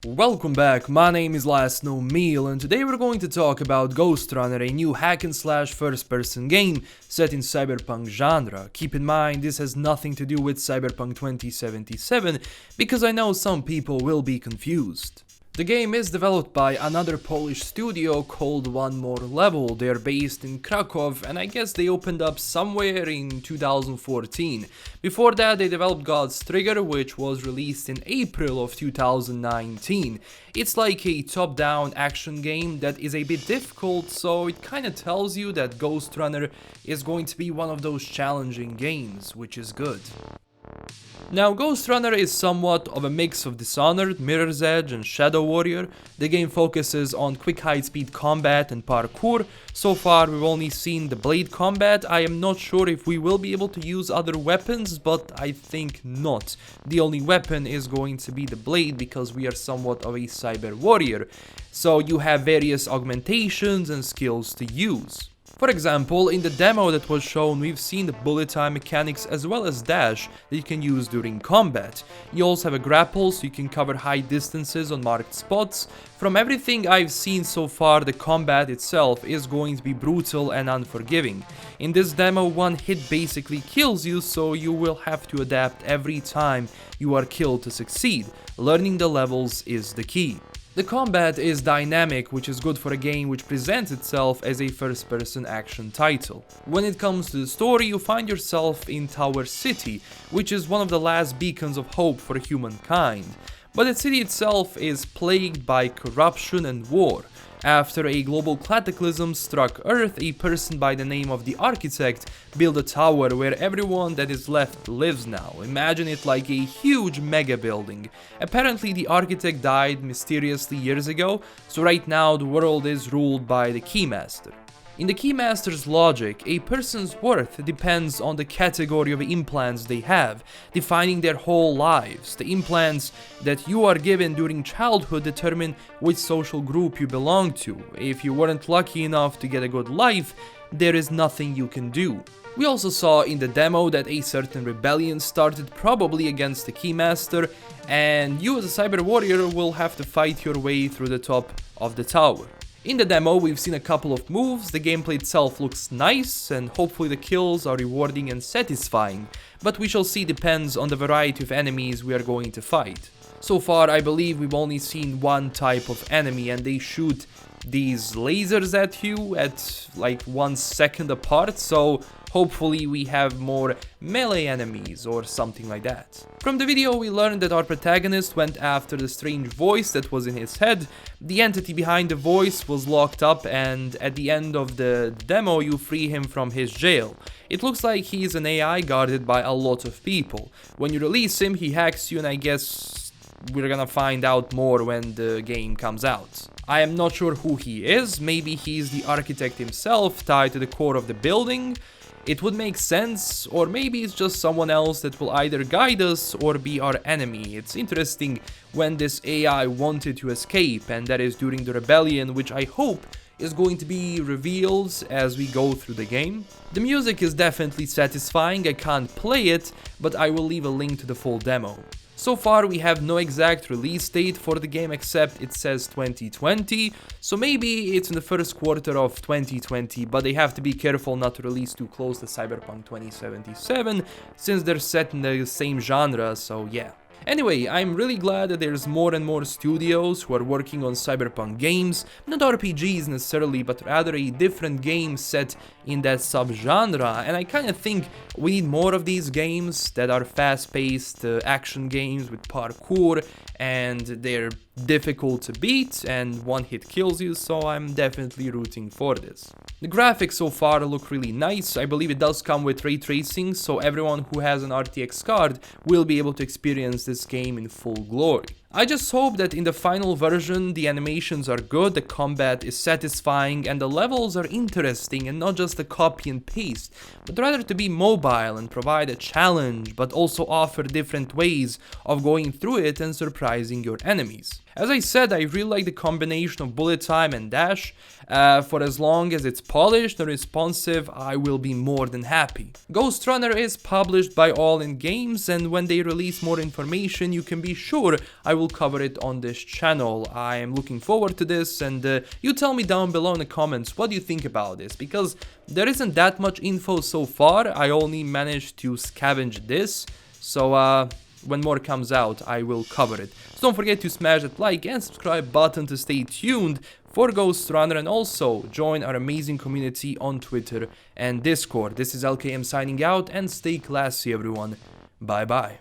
Welcome back, my name is LastKnownMeal and today we're going to talk about Ghostrunner, a new hack-and-slash first-person game set in Cyberpunk genre. Keep in mind, this has nothing to do with Cyberpunk 2077, because I know some people will be confused. The game is developed by another Polish studio called One More Level. They're based in Krakow and I guess they opened up somewhere in 2014. Before that they developed Ghostrunner, which was released in April of 2019. It's like a top-down action game that is a bit difficult, so it kinda tells you that Ghostrunner is going to be one of those challenging games, which is good. Now, Ghostrunner is somewhat of a mix of Dishonored, Mirror's Edge and Shadow Warrior. The game focuses on quick high-speed combat and parkour. So far we've only seen the blade combat. I am not sure if we will be able to use other weapons, but I think not. The only weapon is going to be the blade because we are somewhat of a cyber warrior. So you have various augmentations and skills to use. For example, in the demo that was shown, we've seen the bullet time mechanics as well as dash that you can use during combat. You also have a grapple, so you can cover high distances on marked spots. From everything I've seen so far, the combat itself is going to be brutal and unforgiving. In this demo, one hit basically kills you, so you will have to adapt every time you are killed to succeed. Learning the levels is the key. The combat is dynamic, which is good for a game which presents itself as a first-person action title. When it comes to the story, you find yourself in Tower City, which is one of the last beacons of hope for humankind. But the city itself is plagued by corruption and war. After a global cataclysm struck Earth, a person by the name of the Architect built a tower where everyone that is left lives now. Imagine it like a huge mega building. Apparently the Architect died mysteriously years ago, so right now the world is ruled by the Keymaster. In the Keymaster's logic, a person's worth depends on the category of implants they have, defining their whole lives. The implants that you are given during childhood determine which social group you belong to. If you weren't lucky enough to get a good life, there is nothing you can do. We also saw in the demo that a certain rebellion started, probably against the Keymaster, and you as a cyber warrior will have to fight your way through the top of the tower. In the demo, we've seen a couple of moves, the gameplay itself looks nice, and hopefully the kills are rewarding and satisfying, but we shall see, depends on the variety of enemies we are going to fight. So far, I believe we've only seen one type of enemy, and they shoot these lasers at you at like 1 second apart, so hopefully we have more melee enemies or something like that. From the video we learned that our protagonist went after the strange voice that was in his head. The entity behind the voice was locked up, and at the end of the demo you free him from his jail. It looks like he's an AI guarded by a lot of people. When you release him, he hacks you, and I guess we're gonna find out more when the game comes out. I am not sure who he is. Maybe he's the Architect himself, tied to the core of the building. It would make sense, or maybe it's just someone else that will either guide us or be our enemy. It's interesting when this AI wanted to escape, and that is during the rebellion, which I hope is going to be revealed as we go through the game. The music is definitely satisfying. I can't play it, but I will leave a link to the full demo. So far we have no exact release date for the game, except it says 2020, so maybe it's in the first quarter of 2020, but they have to be careful not to release too close to Cyberpunk 2077, since they're set in the same genre, so yeah. Anyway, I'm really glad that there's more and more studios who are working on cyberpunk games, not RPGs necessarily, but rather a different game set in that subgenre, and I kinda think we need more of these games that are fast-paced action games with parkour, and they're difficult to beat, and one hit kills you, so I'm definitely rooting for this. The graphics so far look really nice. I believe it does come with ray tracing, so everyone who has an RTX card will be able to experience this game in full glory. I just hope that in the final version the animations are good, the combat is satisfying, and the levels are interesting and not just a copy and paste, but rather to be mobile and provide a challenge, but also offer different ways of going through it and surprising your enemies. As I said, I really like the combination of bullet time and dash. For as long as it's polished and responsive, I will be more than happy. Ghostrunner is published by All In Games, and when they release more information, you can be sure I will cover it on this channel. I am looking forward to this, and you tell me down below in the comments what do you think about this, because there isn't that much info so far. I only managed to scavenge this, so when more comes out, I will cover it. So don't forget to smash that like and subscribe button to stay tuned for Ghostrunner, and also join our amazing community on Twitter and Discord. This is LKM signing out, and stay classy everyone. Bye bye.